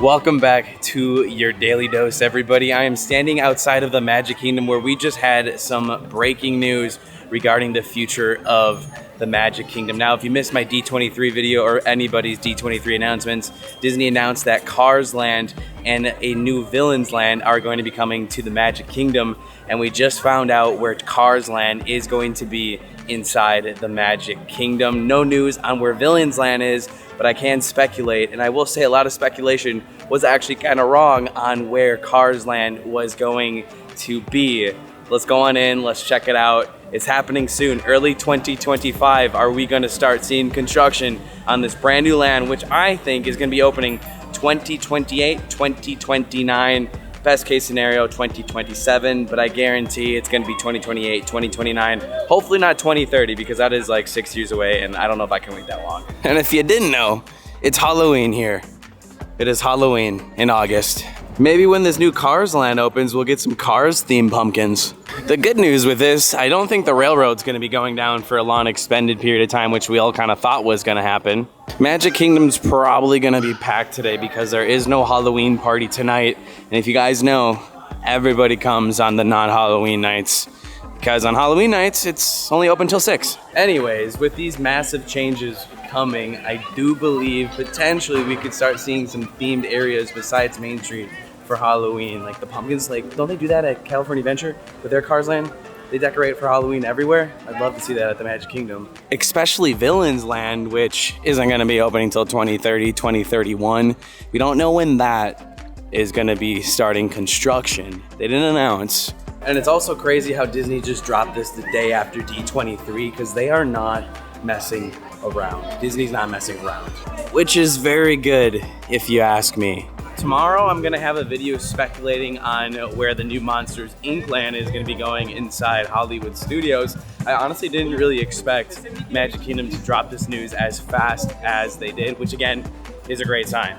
Welcome back to your Daily Dose, everybody. I am standing outside of the Magic Kingdom where we just had some breaking news regarding the future of the Magic Kingdom. Now, if you missed my D23 video or anybody's D23 announcements, Disney announced that Cars Land and a new Villains Land are going to be coming to the Magic Kingdom, and we just found out where Cars Land is going to be inside the Magic Kingdom. No news on where Villains Land is, but I can speculate, and I will say a lot of speculation was actually kind of wrong on where Cars Land was going to be. Let's go on in, let's check it out. It's happening soon, early 2025. Are we gonna start seeing construction on this brand new land, which I think is gonna be opening 2028, 2029, best case scenario 2027, but I guarantee it's gonna be 2028, 2029, hopefully not 2030, because that is like 6 years away and I don't know if I can wait that long. And if you didn't know, it's Halloween here. It is Halloween in August. Maybe when this new Cars Land opens, we'll get some Cars themed pumpkins. The good news with this, I don't think the railroad's gonna be going down for a long extended period of time, which we all kind of thought was gonna happen. Magic Kingdom's probably gonna be packed today because there is no Halloween party tonight. And if you guys know, everybody comes on the non-Halloween nights, because on Halloween nights, it's only open till 6. Anyways, with these massive changes coming, I do believe potentially we could start seeing some themed areas besides Main Street for Halloween. Like the pumpkins, like don't they do that at California Adventure with their Cars Land? They decorate for Halloween everywhere. I'd love to see that at the Magic Kingdom. Especially Villains Land, which isn't gonna be opening until 2030, 2031. We don't know when that is gonna be starting construction. They didn't announce. And it's also crazy how Disney just dropped this the day after D23 because they are not messing around. Disney's not messing around, which is very good if you ask me. Tomorrow I'm gonna have a video speculating on where the new Monsters Inc. land is gonna be going inside Hollywood Studios. I honestly didn't really expect Magic Kingdom to drop this news as fast as they did, which again is a great sign.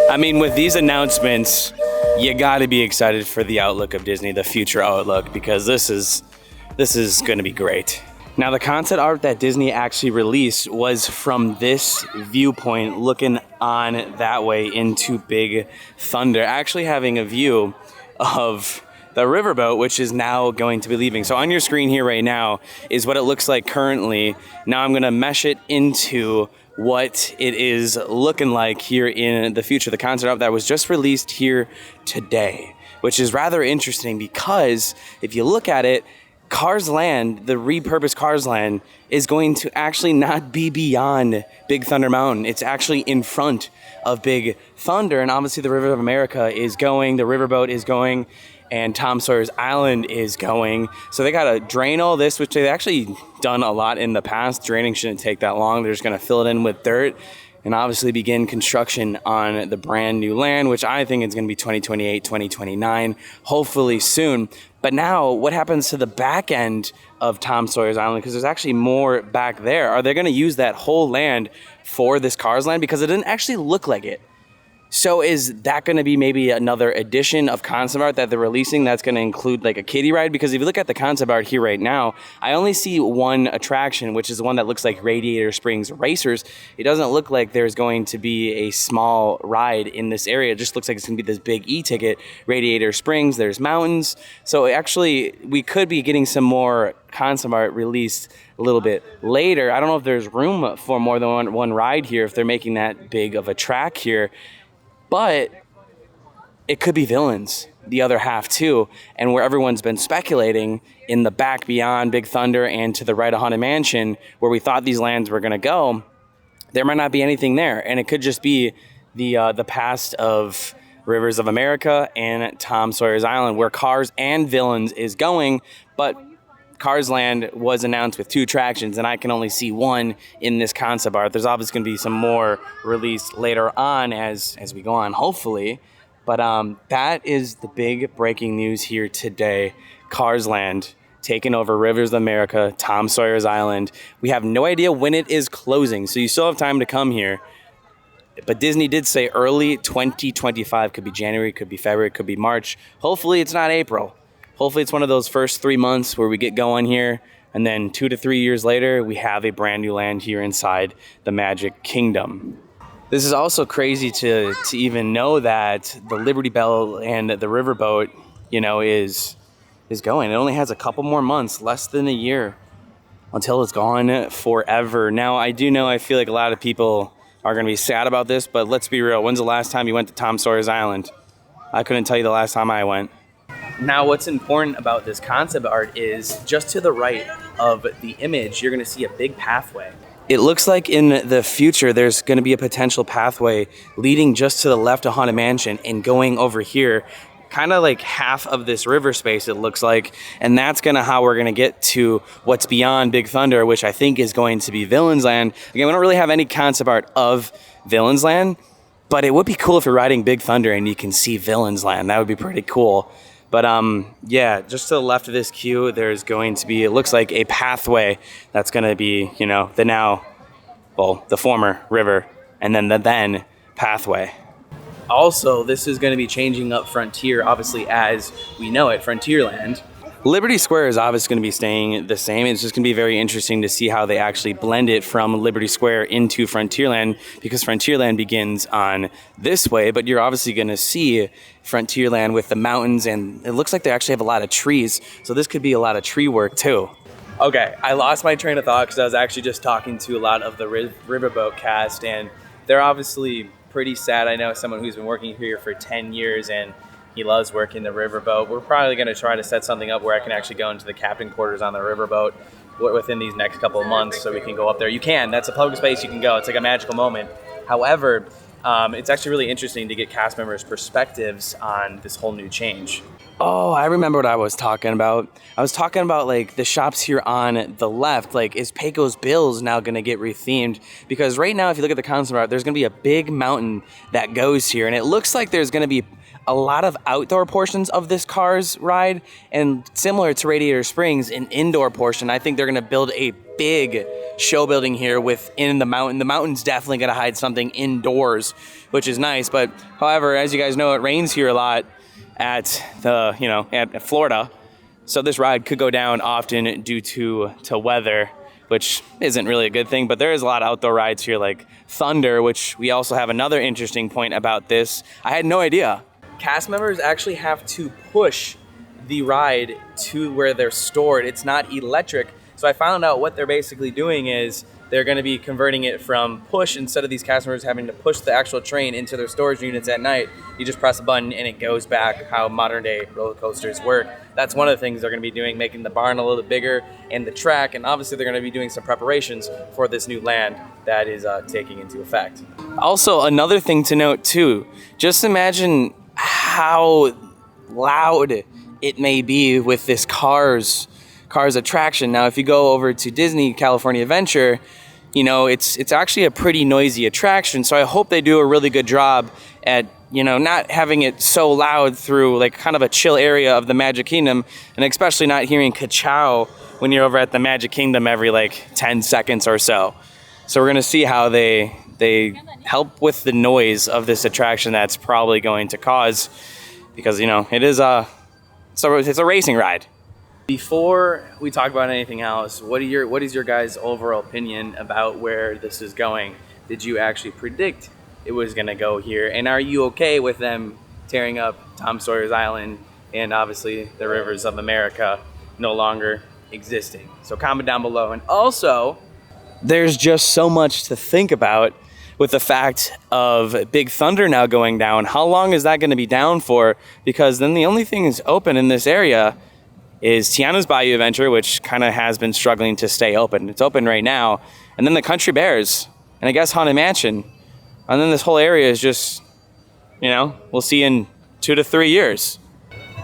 I mean, with these announcements, you gotta be excited for the outlook of Disney, the future outlook, because this is gonna be great. Now, the concept art that Disney actually released was from this viewpoint, looking on that way into Big Thunder, actually having a view of the riverboat, which is now going to be leaving. So on your screen here right now is what it looks like currently. Now I'm gonna mesh it into what it is looking like here in the future. The concept art that was just released here today, which is rather interesting because if you look at it, Cars Land, the repurposed Cars Land, is going to actually not be beyond Big Thunder Mountain. It's actually in front of Big Thunder, and obviously the River of America is going, the riverboat is going, and Tom Sawyer's Island is going. So they gotta drain all this, which they've actually done a lot in the past. Draining shouldn't take that long. They're just gonna fill it in with dirt and obviously begin construction on the brand new land, which I think is gonna be 2028, 2029, hopefully soon. But now, what happens to the back end of Tom Sawyer's Island? Because there's actually more back there. Are they gonna use that whole land for this Cars Land? Because it didn't actually look like it. So is that going to be maybe another edition of concept art that they're releasing that's going to include like a kiddie ride? Because if you look at the concept art here right now, I only see one attraction, which is the one that looks like Radiator Springs Racers. It doesn't look like there's going to be a small ride in this area. It just looks like it's going to be this big e-ticket, Radiator Springs, there's mountains. So actually, we could be getting some more concept art released a little bit later. I don't know if there's room for more than one ride here if they're making that big of a track here. But it could be Villains, the other half too, and where everyone's been speculating in the back beyond Big Thunder and to the right of Haunted Mansion, where we thought these lands were going to go, there might not be anything there, and it could just be the past of Rivers of America and Tom Sawyer's Island, where Cars and Villains is going, but Cars Land was announced with 2 attractions, and I can only see one in this concept art. There's obviously going to be some more released later on as we go on, hopefully. But that is the big breaking news here today. Cars Land taking over Rivers of America, Tom Sawyer's Island. We have no idea when it is closing, so you still have time to come here. But Disney did say early 2025. Could be January, could be February, could be March. Hopefully it's not April. Hopefully it's one of those first 3 months where we get going here, and then 2 to 3 years later, we have a brand new land here inside the Magic Kingdom. This is also crazy to even know that the Liberty Bell and the riverboat, you know, is going. It only has a couple more months, less than a year, until it's gone forever. Now, I do know I feel like a lot of people are going to be sad about this, but let's be real. When's the last time you went to Tom Sawyer's Island? I couldn't tell you the last time I went. Now, what's important about this concept art is just to the right of the image, you're going to see a big pathway. It looks like in the future, there's going to be a potential pathway leading just to the left of Haunted Mansion and going over here, kind of like half of this river space, it looks like. And that's going to how we're going to get to what's beyond Big Thunder, which I think is going to be Villain's Land. Again, we don't really have any concept art of Villain's Land, but it would be cool if you're riding Big Thunder and you can see Villain's Land. That would be pretty cool. But yeah, just to the left of this queue, there's going to be, it looks like a pathway that's going to be, you know, the former river, and then the then pathway. Also, this is going to be changing up Frontier, obviously, as we know it, Frontierland. Liberty Square is obviously going to be staying the same. It's just going to be very interesting to see how they actually blend it from Liberty Square into Frontierland, because Frontierland begins on this way, but you're obviously going to see Frontierland with the mountains, and it looks like they actually have a lot of trees, so this could be a lot of tree work too. Okay, I lost my train of thought because I was actually just talking to a lot of the riverboat cast, and they're obviously pretty sad. I know someone who's been working here for 10 years, and he loves working the riverboat. We're probably going to try to set something up where I can actually go into the captain quarters on the riverboat within these next couple of months, so we can go up there. You can. That's a public space. You can go. It's like a magical moment. However, it's actually really interesting to get cast members' perspectives on this whole new change. Oh, I remember what I was talking about. I was talking about like the shops here on the left. Like, is Pecos Bill's now going to get rethemed? Because right now, if you look at the concept art, there's going to be a big mountain that goes here, and it looks like there's going to be a lot of outdoor portions of this Cars ride, and similar to Radiator Springs, an indoor portion. I think they're going to build a big show building here within the mountain. The mountain's definitely going to hide something indoors, which is nice. But however, as you guys know, it rains here a lot at Florida, so this ride could go down often due to weather, which isn't really a good thing. But there is a lot of outdoor rides here, like Thunder, which we also have another interesting point about this. I had no idea. Cast members actually have to push the ride to where they're stored. It's not electric. So I found out what they're basically doing is they're going to be converting it from push, instead of these cast members having to push the actual train into their storage units at night. You just press a button and it goes back how modern day roller coasters work. That's one of the things they're going to be doing, making the barn a little bit bigger and the track. And obviously they're going to be doing some preparations for this new land that is taking into effect. Also, another thing to note too, just imagine how loud it may be with this Cars attraction. Now, if you go over to Disney California Adventure, you know, it's actually a pretty noisy attraction. So I hope they do a really good job at, you know, not having it so loud through like kind of a chill area of the Magic Kingdom, and especially not hearing ka-chow when you're over at the Magic Kingdom every like 10 seconds or so. So we're going to see how they help with the noise of this attraction that's probably going to cause, because, you know, it's a racing ride. Before we talk about anything else, what is your guys' overall opinion about where this is going? Did you actually predict it was going to go here? And are you okay with them tearing up Tom Sawyer's Island and obviously the rivers of America no longer existing? So comment down below. And also, there's just so much to think about with the fact of Big Thunder now going down. How long is that going to be down for? Because then the only thing is open in this area is Tiana's Bayou Adventure, which kind of has been struggling to stay open. It's open right now. And then the Country Bears, and I guess Haunted Mansion. And then this whole area is just, you know, we'll see in 2 to 3 years.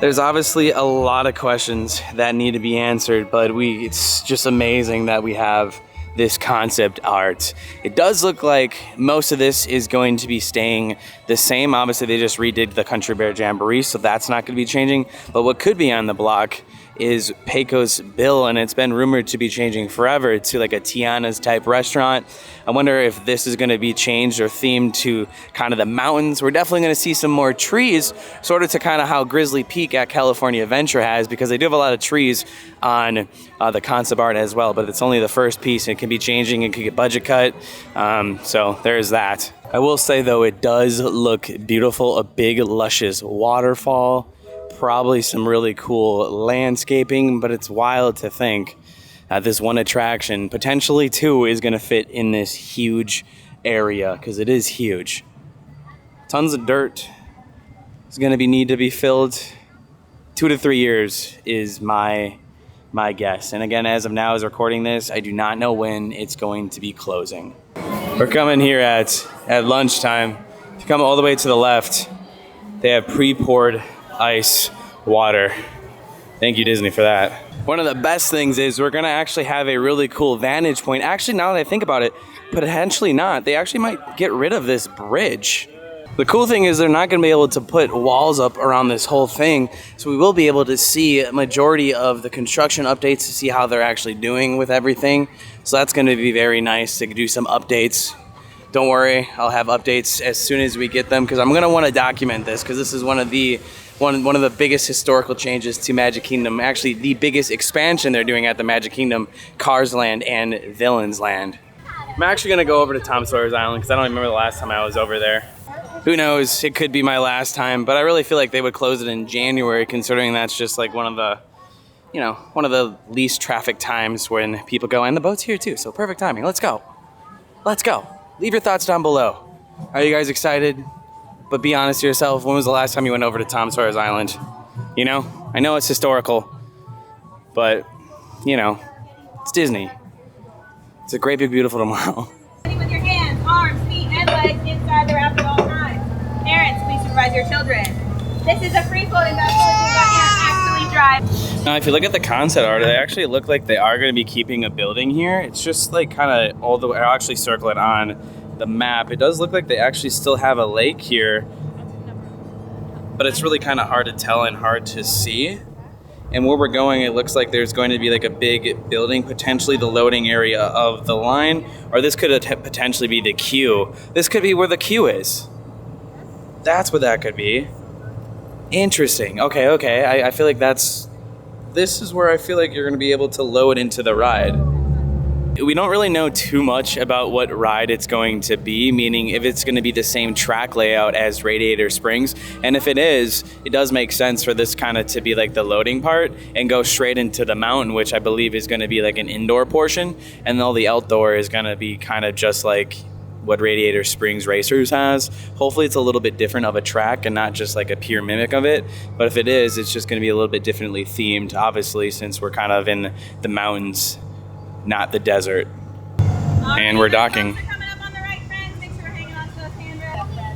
There's obviously a lot of questions that need to be answered, but it's just amazing that we have this concept art. It does look like most of this is going to be staying the same. Obviously, they just redid the Country Bear Jamboree, so that's not going to be changing. But what could be on the block is Pecos Bill, and it's been rumored to be changing forever to like a Tiana's type restaurant. I wonder if this is going to be changed or themed to kind of the mountains. We're definitely going to see some more trees, sort of to kind of how Grizzly Peak at California Adventure has, because they do have a lot of trees on the concept art as well, but it's only the first piece, and it can be changing, it could get budget cut, so there's that. I will say though, it does look beautiful. A big luscious waterfall, probably some really cool landscaping, but it's wild to think that this one attraction, potentially two, is going to fit in this huge area, because it is huge. Tons of dirt is going to need to be filled. 2 to 3 years is my guess. And again, as of now, as recording this, I do not know when it's going to be closing. We're coming here at lunchtime. If you come all the way to the left, they have pre-poured ice water. Thank you, Disney, for that. One of the best things is we're gonna actually have a really cool vantage point. Actually, now that I think about it, potentially not. They actually might get rid of this bridge. The cool thing is they're not gonna be able to put walls up around this whole thing, so we will be able to see a majority of the construction updates to see how they're actually doing with everything. So that's gonna be very nice to do some updates. Don't worry, I'll have updates as soon as we get them, because I'm gonna wanna document this, because this is one of the biggest historical changes to Magic Kingdom. Actually, the biggest expansion they're doing at the Magic Kingdom, Cars Land and Villains Land. I'm actually gonna go over to Tom Sawyer's Island, because I don't remember the last time I was over there. Who knows, it could be my last time, but I really feel like they would close it in January, considering that's just like one of the least traffic times when people go, and the boat's here too, so perfect timing. Let's go. Let's go. Leave your thoughts down below. Are you guys excited? But be honest to yourself, when was the last time you went over to Tom Sawyer's Island? You know, I know it's historical, but, you know, it's Disney. It's a great big beautiful tomorrow. With your hands, arms, feet, and legs inside the raft at all times. Parents, please supervise your children. This is a free-floating vessel that you can't actually drive. Now, if you look at the concept art, they actually look like they are going to be keeping a building here. It's just like kind of all the way, I'll actually circle it on the map. It does look like they actually still have a lake here, but it's really kind of hard to tell and hard to see. And where we're going, it looks like there's going to be like a big building, potentially the loading area of the line, or this could potentially be the queue. This could be where the queue is. That's what that could be. Interesting. Okay. I feel like this is where I feel like you're going to be able to load into the ride. We don't really know too much about what ride it's going to be, meaning if it's going to be the same track layout as Radiator Springs. And if it is, it does make sense for this kind of to be like the loading part and go straight into the mountain, which I believe is going to be like an indoor portion. And all the outdoor is going to be kind of just like what Radiator Springs Racers has. Hopefully it's a little bit different of a track and not just like a pure mimic of it. But if it is, it's just going to be a little bit differently themed, obviously, since we're kind of in the mountains, not the desert. And we're docking.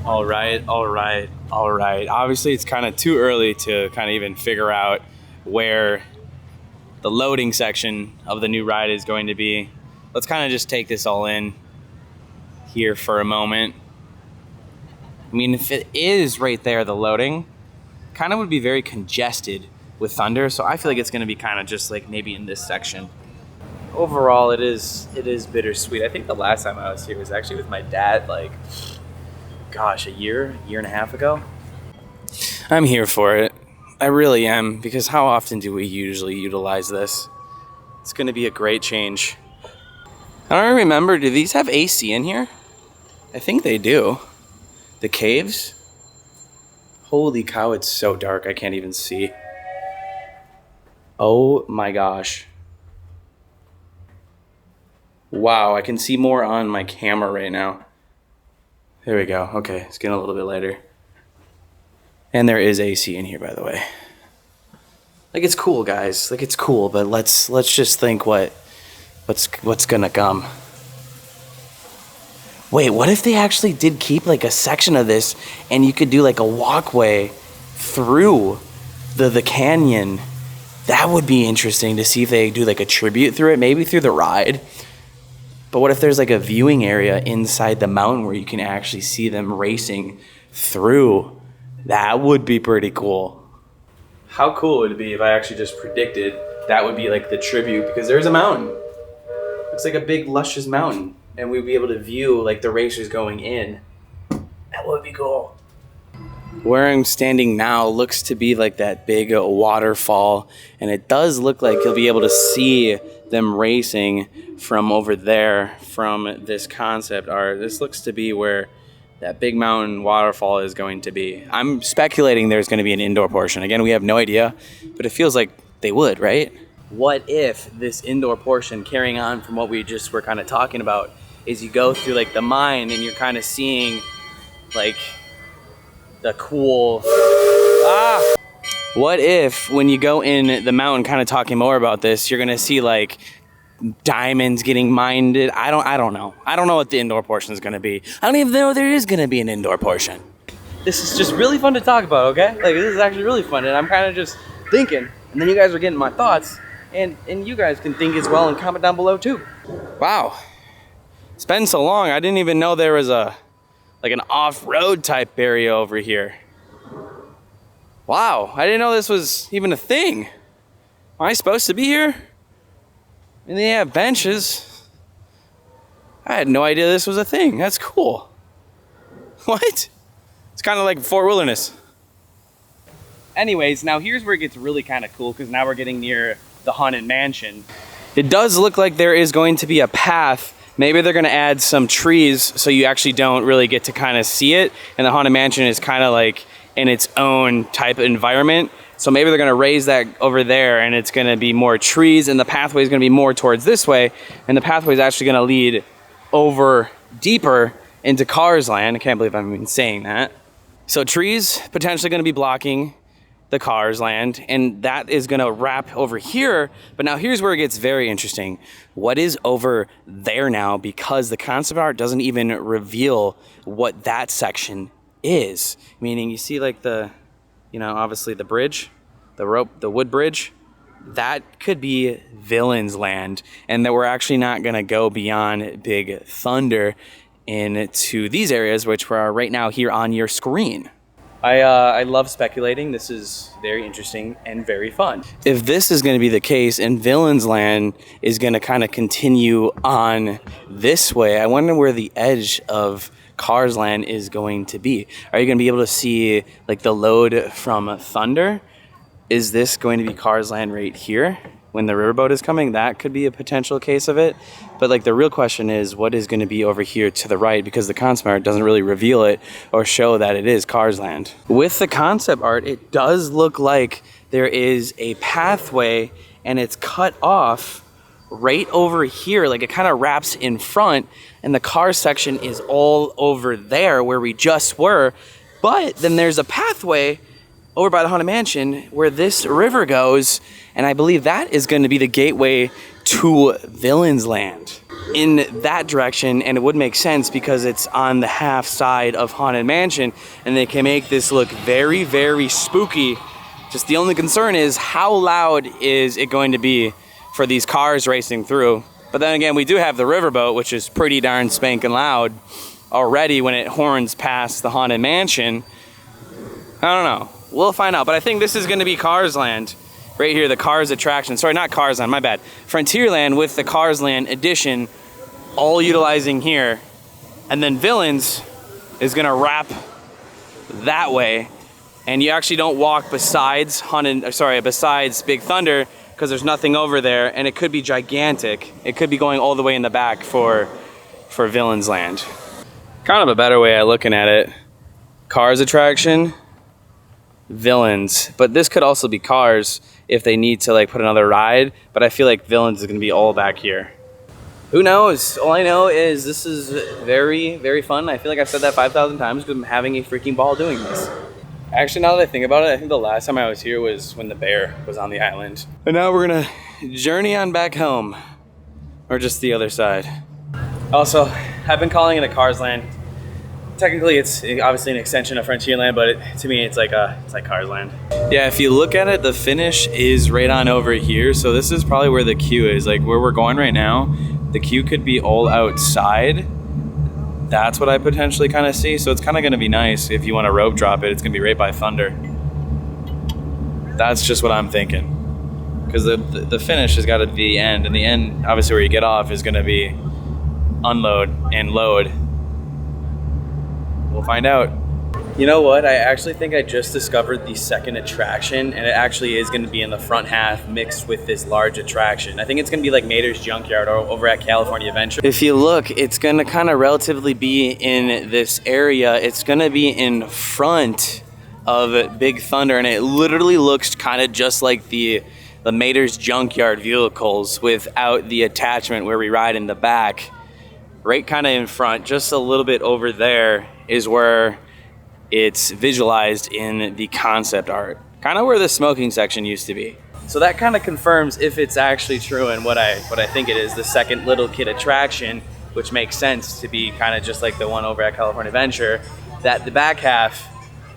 All right. Obviously, it's kind of too early to kind of even figure out where the loading section of the new ride is going to be. Let's kind of just take this all in here for a moment. I mean, if it is right there, the loading kind of would be very congested with Thunder, so I feel like it's going to be kind of just like maybe in this section. Overall, it is bittersweet. I think the last time I was here was actually with my dad, like, gosh, a year and a half ago. I'm here for it. I really am, because how often do we usually utilize this? It's going to be a great change. I don't remember, do these have AC in here? I think they do. The caves? Holy cow, it's so dark, I can't even see. Oh my gosh. Wow, I can see more on my camera right now. There we go. Okay, it's getting a little bit lighter. And there is AC in here, by the way. Like, it's cool, guys. Like, it's cool, but let's just think what's gonna come. Wait, what if they actually did keep like a section of this and you could do like a walkway through the canyon? That would be interesting to see if they do like a tribute through it, maybe through the ride. But what if there's like a viewing area inside the mountain where you can actually see them racing through? That would be pretty cool. How cool would it be if I actually just predicted that would be like the tribute, because there's a mountain. Looks like a big luscious mountain, and we'd be able to view like the racers going in. That would be cool. Where I'm standing now looks to be like that big waterfall, and it does look like you'll be able to see them racing from over there from this concept art. This looks to be where that big mountain waterfall is going to be. I'm speculating there's going to be an indoor portion. Again, we have no idea, but it feels like they would, right? What if this indoor portion, carrying on from what we just were kind of talking about, is you go through like the mine and you're kind of seeing like the cool, what if when you go in the mountain, kind of talking more about this, you're gonna see like diamonds getting mined? I don't know. I don't know what the indoor portion is gonna be. I don't even know there is gonna be an indoor portion. This is just really fun to talk about, okay? Like, this is actually really fun, and I'm kind of just thinking, and then you guys are getting my thoughts, and you guys can think as well and comment down below too. Wow, it's been so long. I didn't even know there was like an off-road type area over here. Wow, I didn't know this was even a thing. Am I supposed to be here? And they have benches. I had no idea this was a thing. That's cool. What? It's kind of like Fort Wilderness. Anyways, now here's where it gets really kind of cool, because now we're getting near the Haunted Mansion. It does look like there is going to be a path. Maybe they're going to add some trees so you actually don't really get to kind of see it. And the Haunted Mansion is kind of like in its own type of environment. So maybe they're going to raise that over there, and it's going to be more trees, and the pathway is going to be more towards this way. And the pathway is actually going to lead over deeper into Cars Land. I can't believe I'm even saying that. So trees potentially going to be blocking the Cars Land, and that is going to wrap over here. But now here's where it gets very interesting. What is over there now? Because the concept art doesn't even reveal what that section is. Meaning you see like the, obviously the bridge, the wood bridge, that could be Villain's Land, and that we're actually not going to go beyond Big Thunder into these areas, which are right now here on your screen. I love speculating. This is very interesting and very fun. If this is going to be the case and Villain's Land is going to kind of continue on this way, I wonder where the edge of Cars Land is going to be. Are you going to be able to see like the load from Thunder? Is this going to be Cars Land right here when the riverboat is coming? That could be a potential case of it. But like the real question is, what is going to be over here to the right? Because the concept art doesn't really reveal it or show that it is Cars Land. With the concept art, it does look like there is a pathway and it's cut off right over here. Like it kind of wraps in front, and the car section is all over there where we just were. But then there's a pathway over by the Haunted Mansion where this river goes, and I believe that is going to be the gateway to Villain's Land in that direction. And it would make sense because it's on the half side of Haunted Mansion, and they can make this look very, very spooky. Just the only concern is, how loud is it going to be for these cars racing through? But then again, we do have the riverboat, which is pretty darn spanking loud already when it horns past the Haunted Mansion. I don't know. We'll find out. But I think this is going to be Cars Land right here, the Cars attraction. Sorry, not Cars Land, my bad. Frontierland with the Cars Land edition, all utilizing here. And then Villains is going to wrap that way. And you actually don't walk besides besides Big Thunder, because there's nothing over there, and it could be gigantic. It could be going all the way in the back for Villain's Land. Kind of a better way of looking at it. Cars attraction, Villains. But this could also be Cars if they need to like put another ride, but I feel like Villains is gonna be all back here. Who knows? All I know is this is very, very fun. I feel like I've said that 5,000 times because I'm having a freaking ball doing this. Actually, now that I think about it, I think the last time I was here was when the bear was on the island. And now we're gonna journey on back home, or just the other side. Also, I've been calling it a Cars Land. Technically, it's obviously an extension of Frontierland, but to me, it's like Cars Land. Yeah, if you look at it, the finish is right on over here. So this is probably where the queue is. Like where we're going right now, the queue could be all outside. That's what I potentially kind of see. So it's kind of going to be nice if you want to rope drop it. It's going to be right by Thunder. That's just what I'm thinking. Because the finish has got to be the end. And the end, obviously where you get off, is going to be unload and load. We'll find out. You know what? I actually think I just discovered the second attraction, and it actually is going to be in the front half mixed with this large attraction. I think it's going to be like Mater's Junkyard over at California Adventure. If you look, it's going to kind of relatively be in this area. It's going to be in front of Big Thunder, and it literally looks kind of just like the Mater's Junkyard vehicles without the attachment where we ride in the back. Right kind of in front, just a little bit over there is where it's visualized in the concept art, kind of where the smoking section used to be. So that kind of confirms if it's actually true and what I think it is, the second little kid attraction, which makes sense to be kind of just like the one over at California Adventure, that the back half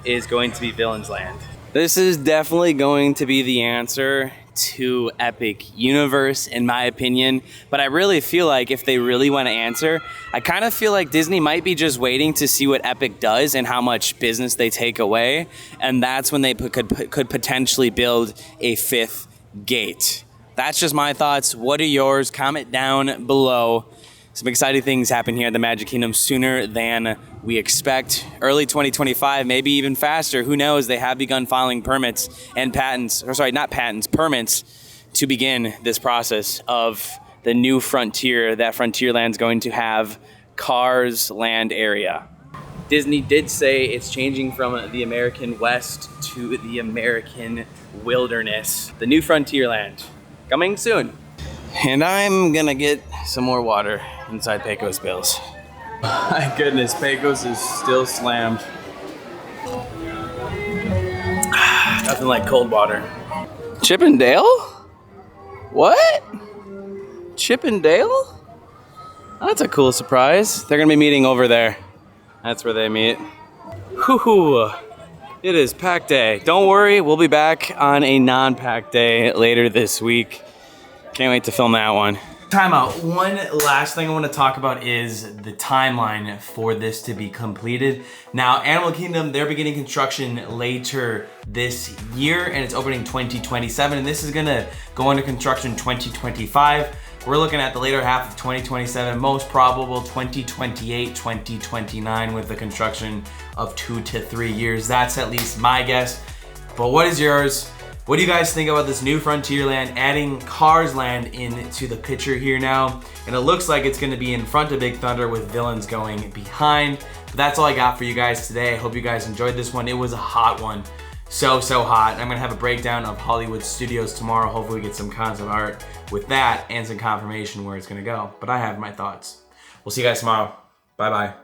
is going to be Villains Land. This is definitely going to be the answer to Epic Universe, in my opinion, but I really feel like if they really want to answer, I kind of feel like Disney might be just waiting to see what Epic does and how much business they take away, and that's when they could potentially build a fifth gate. That's just my thoughts. What are yours? Comment down below. Some exciting things happen here at the Magic Kingdom sooner than we expect. Early 2025, maybe even faster. Who knows? They have begun filing permits and patents, or sorry, not patents, permits to begin this process of the new frontier that Frontierland's going to have Cars Land area. Disney did say it's changing from the American West to the American Wilderness. The new Frontierland, coming soon. And I'm gonna get some more water inside Pecos Bills. My goodness, Pecos is still slammed. Nothing like cold water. Chippendale? What? Chippendale? That's a cool surprise. They're gonna be meeting over there. That's where they meet. Whew. It is pack day. Don't worry, we'll be back on a non-pack day later this week. Can't wait to film that one. Time out. One last thing I want to talk about is the timeline for this to be completed. Now, Animal Kingdom, they're beginning construction later this year, and it's opening 2027, and this is gonna go into construction 2025. We're looking at the later half of 2027, most probable 2028, 2029, with the construction of 2 to 3 years. That's at least my guess. But what is yours? What do you guys think about this new Frontierland, adding Cars Land into the picture here now? And it looks like it's gonna be in front of Big Thunder with Villains going behind. But that's all I got for you guys today. I hope you guys enjoyed this one. It was a hot one. So hot. I'm gonna have a breakdown of Hollywood Studios tomorrow. Hopefully we get some concept art with that and some confirmation where it's gonna go. But I have my thoughts. We'll see you guys tomorrow. Bye-bye.